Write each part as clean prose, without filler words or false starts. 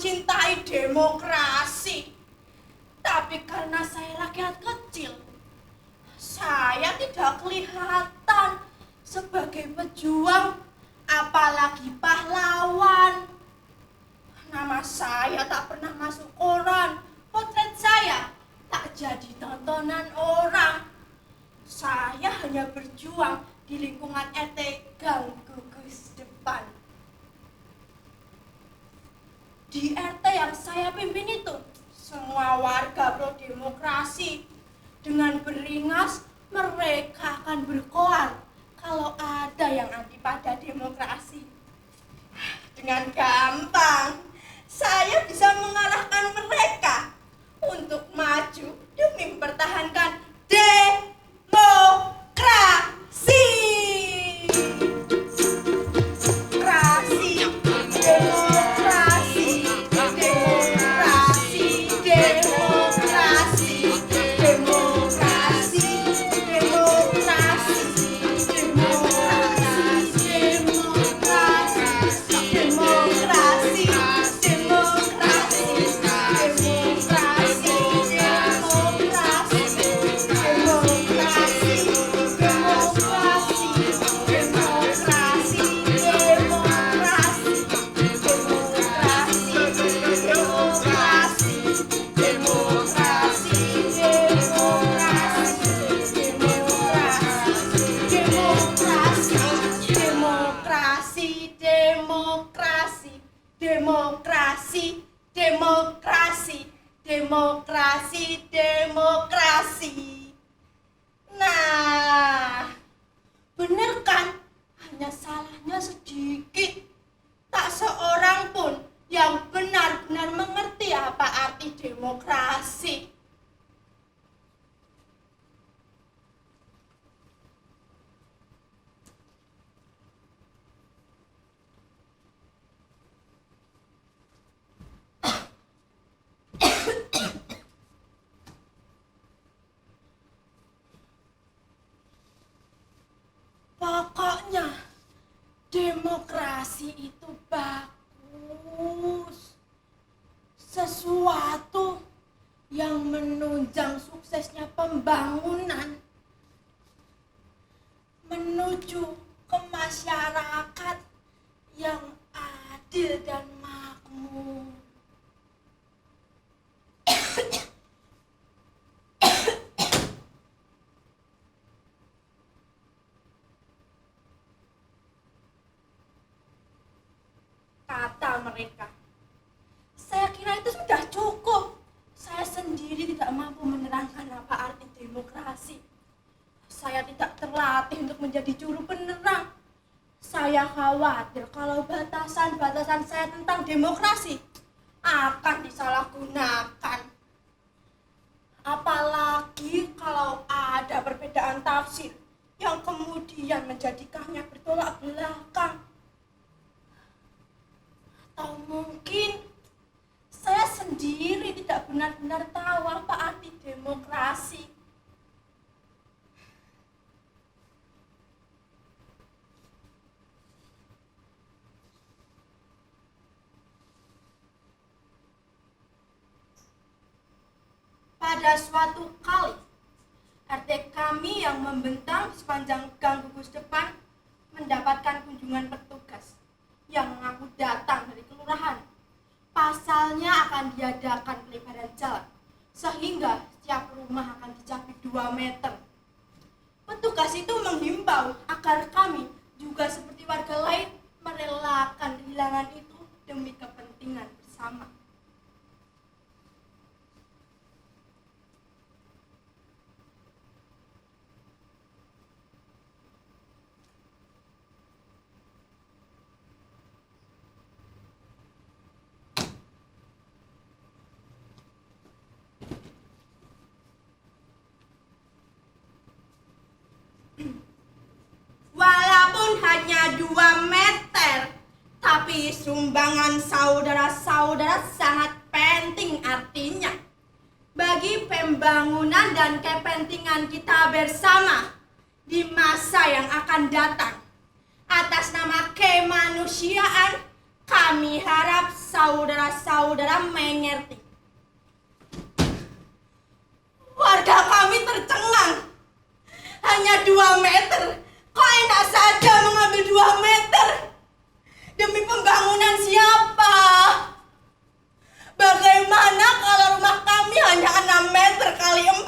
mencintai demokrasi. Tapi karena saya rakyat kecil, saya tidak kelihatan sebagai pejuang, apalagi pahlawan. Nama saya tak pernah masuk koran, potret saya tak jadi tontonan orang. Saya hanya berjuang di lingkungan RT Gang Gugus Depan. Di RT yang saya pimpin itu, semua warga pro demokrasi. Dengan beringas, mereka akan berkoar kalau ada yang anti pada demokrasi. Dengan gampang, saya bisa mengalahkan mereka untuk maju demi mempertahankan demokrasi. Demokrasi. Nah, bener kan? Hanya salahnya sedikit. Tak seorang pun yang benar-benar mengerti apa arti demokrasi. Pokoknya demokrasi itu bagus. Sesuatu yang menunjang suksesnya pembangunan menuju ke masyarakat yang adil dan makmur. Kata mereka, saya kira itu sudah cukup. Saya sendiri tidak mampu menerangkan apa arti demokrasi. Saya tidak terlatih untuk menjadi juru penerang. Saya khawatir kalau batasan-batasan saya tentang demokrasi akan disalahgunakan. Apalagi kalau ada perbedaan tafsir yang kemudian menjadikannya bertolak belakang. Atau mungkin saya sendiri tidak benar-benar tahu apa arti demokrasi. Pada suatu kali, RT kami yang membentang sepanjang gang Gugus Depan mendapatkan kunjungan petugas yang mengaku datang dari kelurahan. Pasalnya akan diadakan pelebaran jalan, sehingga setiap rumah akan dicapai 2 meter. Petugas itu menghimbau agar kami juga seperti warga lain merelakan kehilangan itu demi kepentingan bersama. Walaupun hanya 2 meter, tapi sumbangan saudara-saudara sangat penting artinya bagi pembangunan dan kepentingan kita bersama di masa yang akan datang. Atas nama kemanusiaan, kami harap saudara-saudara mengerti. Warga kami tercengang. Hanya 2 meter. Kok enak saja mengambil 2 meter? Demi pembangunan siapa? Bagaimana kalau rumah kami hanya 6 meter kali 4?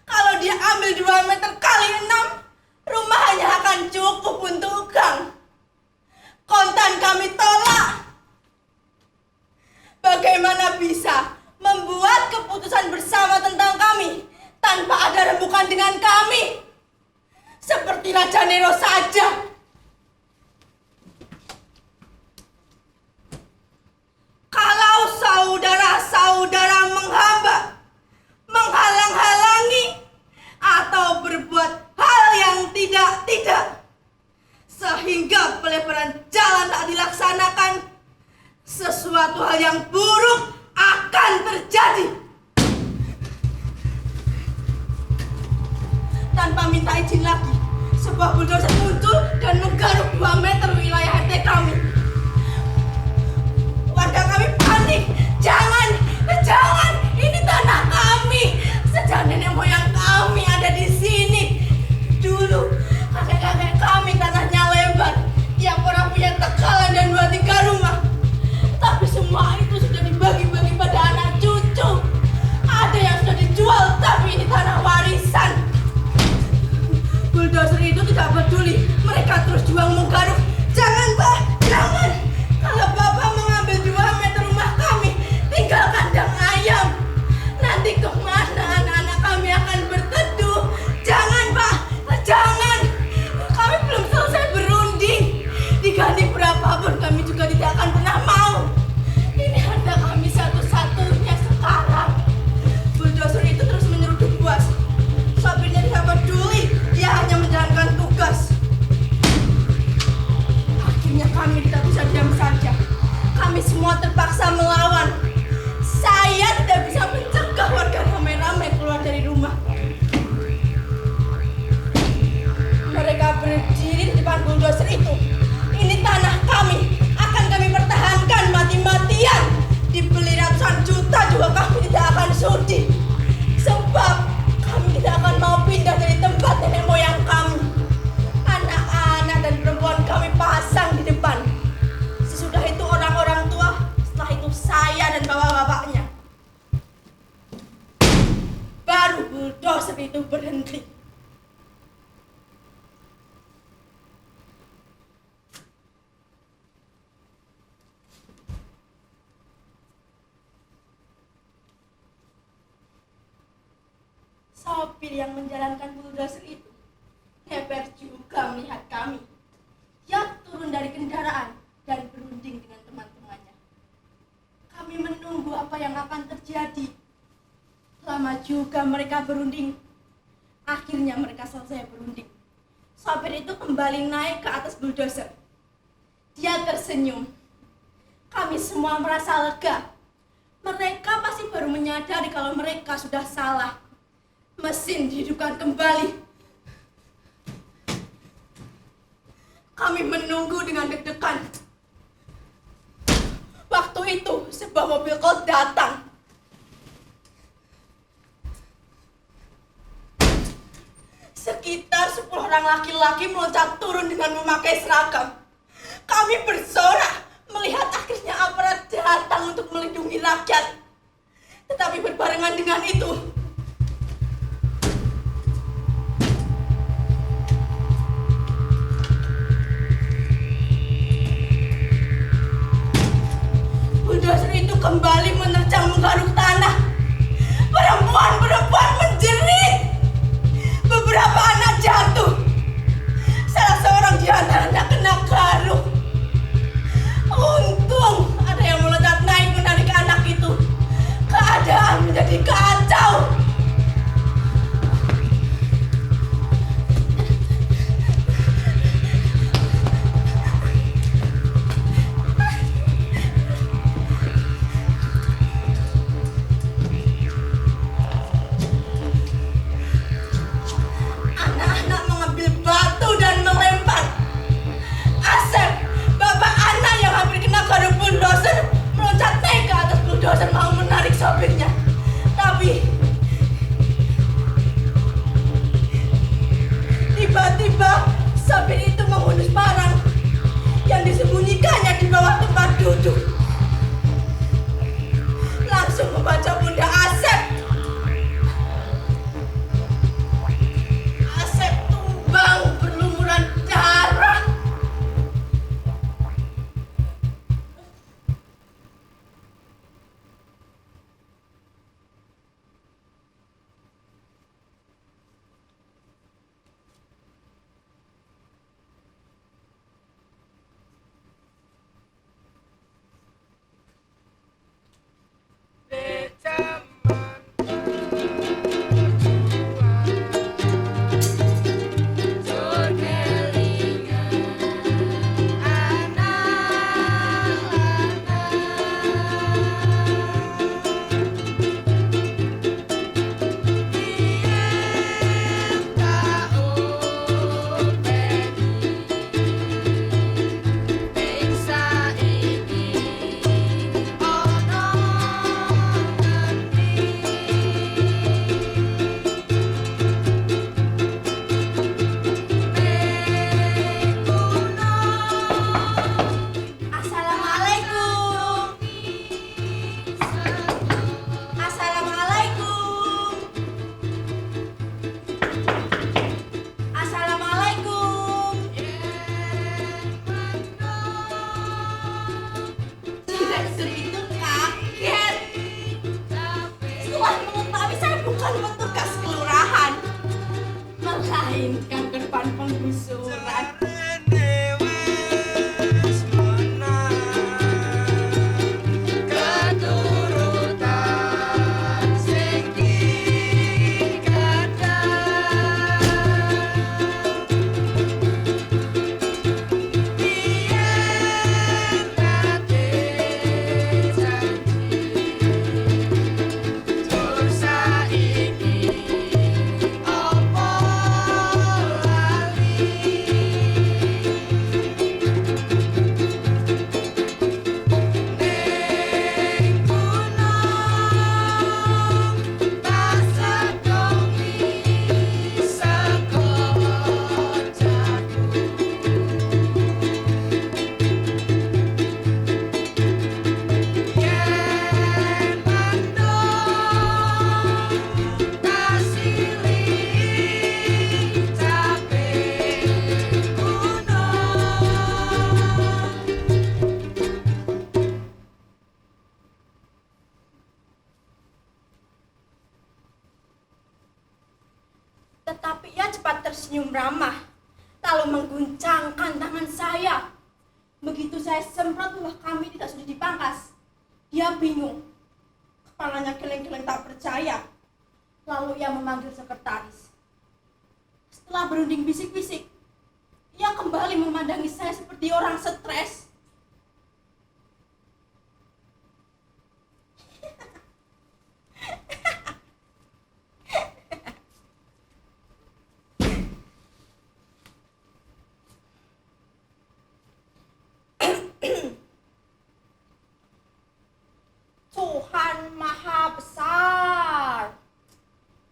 Kalau dia ambil 2 meter kali 6, rumah hanya akan cukup untuk gang. Kontan kami tolak. Bagaimana bisa membuat keputusan bersama tentang kami tanpa ada rembukan dengan kami? Seperti Raja Nero saja. Kalau saudara-saudara menghalang-halangi atau berbuat hal yang tidak, sehingga pelebaran jalan tak dilaksanakan, sesuatu hal yang buruk akan terjadi. Tanpa minta izin lagi, sebuah bulldozer muncul dan menggaruk 2 meter wilayah RT kami. Warga kami panik. Jangan, ini tanah kami. Sejak nenek moyang kami ada di sini. Dulu kakek-kakek kami tanahnya lebar. Tiap orang punya tekalan dan 2-3 rumah. Tapi semua itu sudah dibagi-bagi pada anak cucu. Ada yang sudah dijual, tapi ini tanah warisan. Bulldozer itu tidak peduli. Mereka terus juang menggaruk. Jangan, Pak, jangan. Kalau Bapak mengambil 2 meter rumah kami, tinggal kandang ayam. Nanti kemana anak-anak kami akan berteduh? Jangan, Pak, jangan. Kami belum selesai berunding. Diganti berapapun kami juga tidak akan pernah mau. Ini harta kami satu-satunya sekarang. Bulldozer itu terus menyeruduk buas. Sopirnya tidak peduli. Dia hanya menjalankan tugas. Akhirnya kami tidak bisa diam saja. Kami semua terpaksa melawan. Saya tidak bisa mencegah warga ramai-ramai keluar dari rumah. Mereka berdiri di depan bulldozer itu. Ini tanah kami. Akan kami pertahankan mati-matian. Dibeli ratusan juta juga kami tidak akan sudi. Sebab kami tidak akan mau pindah dari tempat nenek moyang kami. Anak-anak dan perempuan kami pasang di depan. Sesudah itu orang-orang tua, setelah itu saya dan bapak-bapaknya. Baru bulldozer itu berhenti. Sopir yang menjalankan bulldozer itu hebat juga melihat kami. Dia turun dari kendaraan dan berunding dengan teman-temannya. Kami menunggu apa yang akan terjadi. Lama juga mereka berunding. Akhirnya mereka selesai berunding. Sopir itu kembali naik ke atas bulldozer. Dia tersenyum. Kami semua merasa lega. Mereka pasti baru menyadari kalau mereka sudah salah. Mesin dihidupkan kembali. Kami menunggu dengan deg-degan. Waktu itu sebuah mobil Colt datang. Sekitar 10 orang laki-laki meloncat turun dengan memakai seragam. Kami bersorak melihat akhirnya aparat datang untuk melindungi rakyat. Tetapi berbarengan dengan itu, bulldozer itu kembali menerjang menggaruk tanah. Perempuan-perempuan menjerit. Beberapa anak jatuh. Salah seorang di antaranya kena garuk. Untung ada yang meloncat naik menarik anak itu. Keadaan menjadi kacau. Anak-anak mengambil batu dan melempar. Asep begitu kaget setelah mengetahui saya bukan petugas kelurahan, melainkan korban penggusuran. Tetapi ia cepat tersenyum ramah, lalu mengguncangkan tangan saya. Begitu saya semprot bahwa kami tidak sudah dipangkas, dia bingung. Kepalanya geleng-geleng tak percaya. Lalu ia memanggil sekretaris. Setelah berunding bisik-bisik, ia kembali memandangi saya seperti orang stres. Tuhan Maha Besar,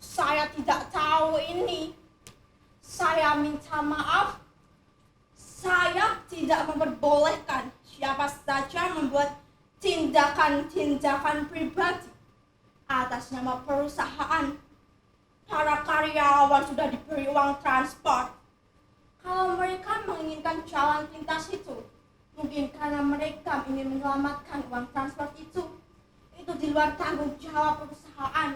saya tidak tahu ini. Saya minta maaf. Saya tidak memperbolehkan siapa saja membuat tindakan-tindakan pribadi atas nama perusahaan. Para karyawan sudah diberi uang transport. Kalau mereka menginginkan jalan pintas itu, mungkin karena mereka ingin menyelamatkan uang transport itu di luar tanggung jawab perusahaan.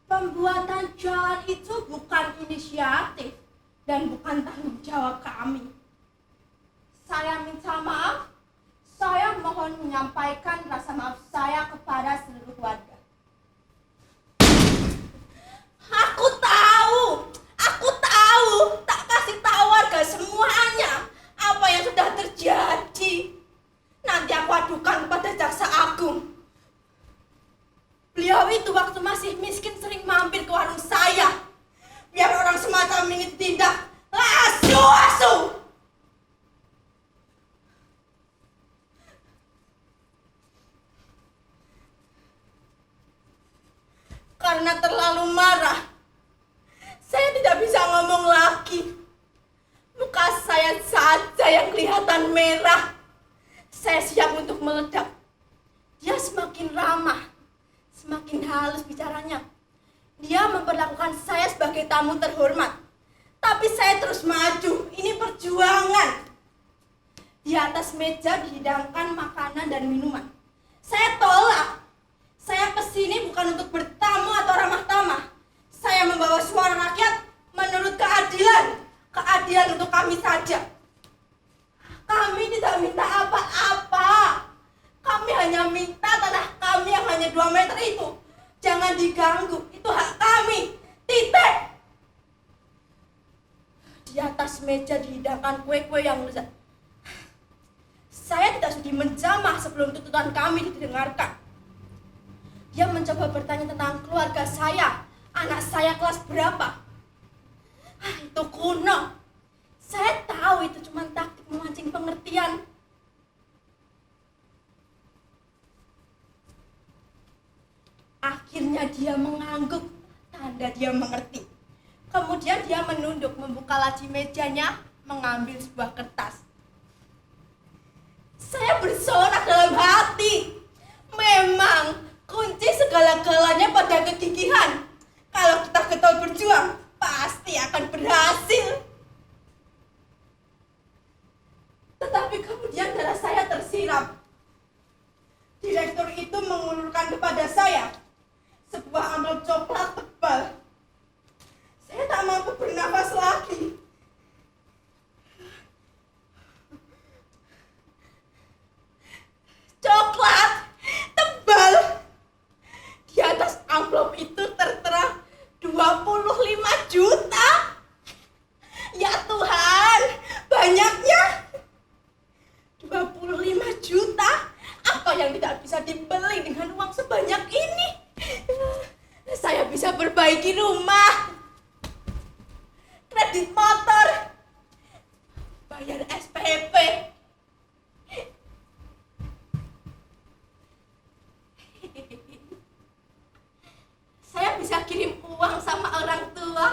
Pembuatan jalan itu bukan inisiatif dan bukan tanggung jawab kami. Saya minta maaf. Saya mohon menyampaikan rasa maaf saya kepada seluruh warga. Aku tahu, tak kasih tahu warga semuanya apa yang sudah terjadi. Nanti aku adukan kepada Jaksa Agung. Beliau itu waktu masih miskin sering mampir ke warung saya. Biar orang semacam ini tindak asu-asu. Karena terlalu marah, saya tidak bisa ngomong lagi. Muka saya saja yang kelihatan merah. Saya siap untuk meledak. Dia semakin ramah, semakin halus bicaranya. Dia memperlakukan saya sebagai tamu terhormat. Tapi saya terus maju. Ini perjuangan. Di atas meja dihidangkan makanan dan minuman. Saya tolak. Saya kesini bukan untuk bertamu atau ramah tamah. Saya membawa suara rakyat menurut keadilan. Keadilan untuk kami saja. Kami tidak minta apa-apa. Kami hanya minta tanah kami yang hanya 2 meter itu jangan diganggu. Itu hak kami. Titik. Di atas meja dihidangkan kue-kue yang lezat. Saya tidak sudi menjamah sebelum tuntutan kami didengarkan. Dia mencoba bertanya tentang keluarga saya. Anak saya kelas berapa? Itu kuno. Saya tahu itu cuma taktik memancing pengertian. Akhirnya dia mengangguk, tanda dia mengerti. Kemudian dia menunduk, membuka laci mejanya, mengambil sebuah kertas. Saya bersorak dalam hati. Memang kunci segala-galanya pada kegigihan. Kalau kita getol berjuang, pasti akan berhasil. Tetapi kemudian darah saya tersiram. Direktur itu mengulurkan kepada saya sebuah amplop coklat tebal. Saya tak mampu bernafas lagi. Coklat tebal. Di atas amplop itu tertera 25 juta. Ya Tuhan, banyaknya. 25 juta. Apa yang tidak bisa dibeli dengan uang sebanyak ini? Saya bisa perbaiki rumah, kredit motor, bayar SPP. Saya bisa kirim uang sama orang tua.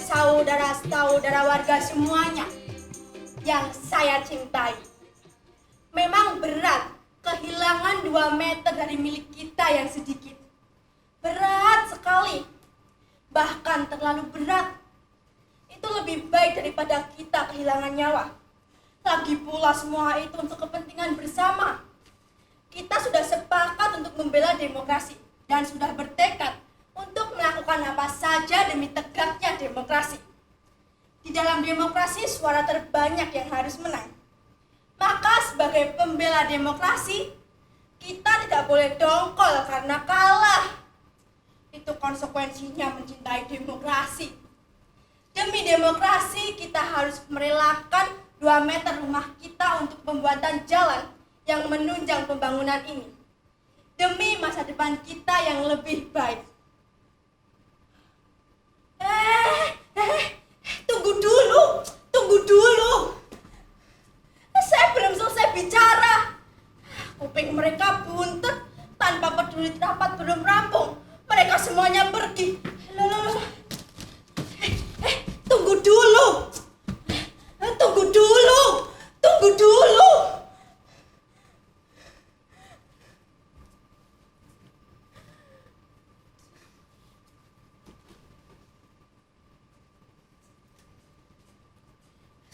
Saudara-saudara warga semuanya yang saya cintai, memang berat kehilangan 2 meter dari milik kita yang sedikit. Berat sekali, bahkan terlalu berat. Itu lebih baik daripada kita kehilangan nyawa. Lagi pula semua itu untuk kepentingan bersama. Kita sudah sepakat untuk membela demokrasi dan sudah bertekad untuk melakukan apa saja demi tegaknya demokrasi. Di dalam demokrasi, suara terbanyak yang harus menang. Maka sebagai pembela demokrasi, kita tidak boleh dongkol karena kalah. Itu konsekuensinya mencintai demokrasi. Demi demokrasi, kita harus merelakan 2 meter rumah kita untuk pembuatan jalan yang menunjang pembangunan ini. Demi masa depan kita yang lebih baik. Tunggu dulu. Saya belum selesai bicara. Kuping mereka buntut, tanpa peduli rapat belum rampung. Mereka semuanya pergi. Tunggu dulu.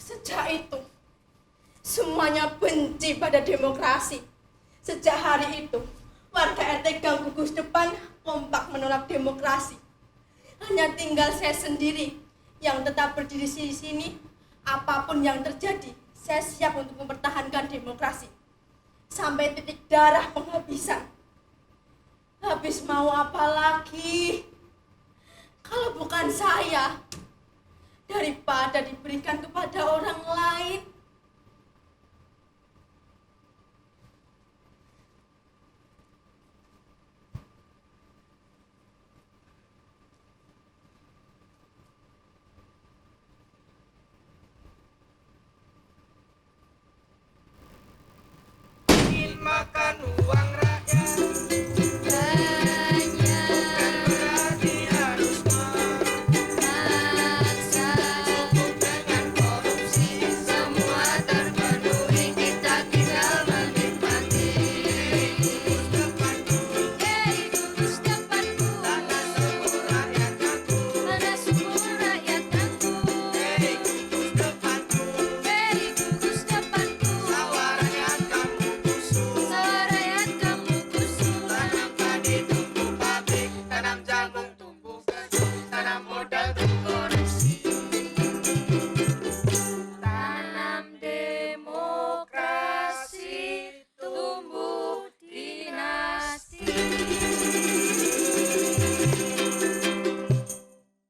Sejak itu, semuanya benci pada demokrasi. Sejak hari itu, warga RT Gang Gugus Depan kompak menolak demokrasi. Hanya tinggal saya sendiri yang tetap berdiri di sini. Apapun yang terjadi, saya siap untuk mempertahankan demokrasi sampai titik darah penghabisan. Habis mau apa lagi? Kalau bukan saya, daripada diberikan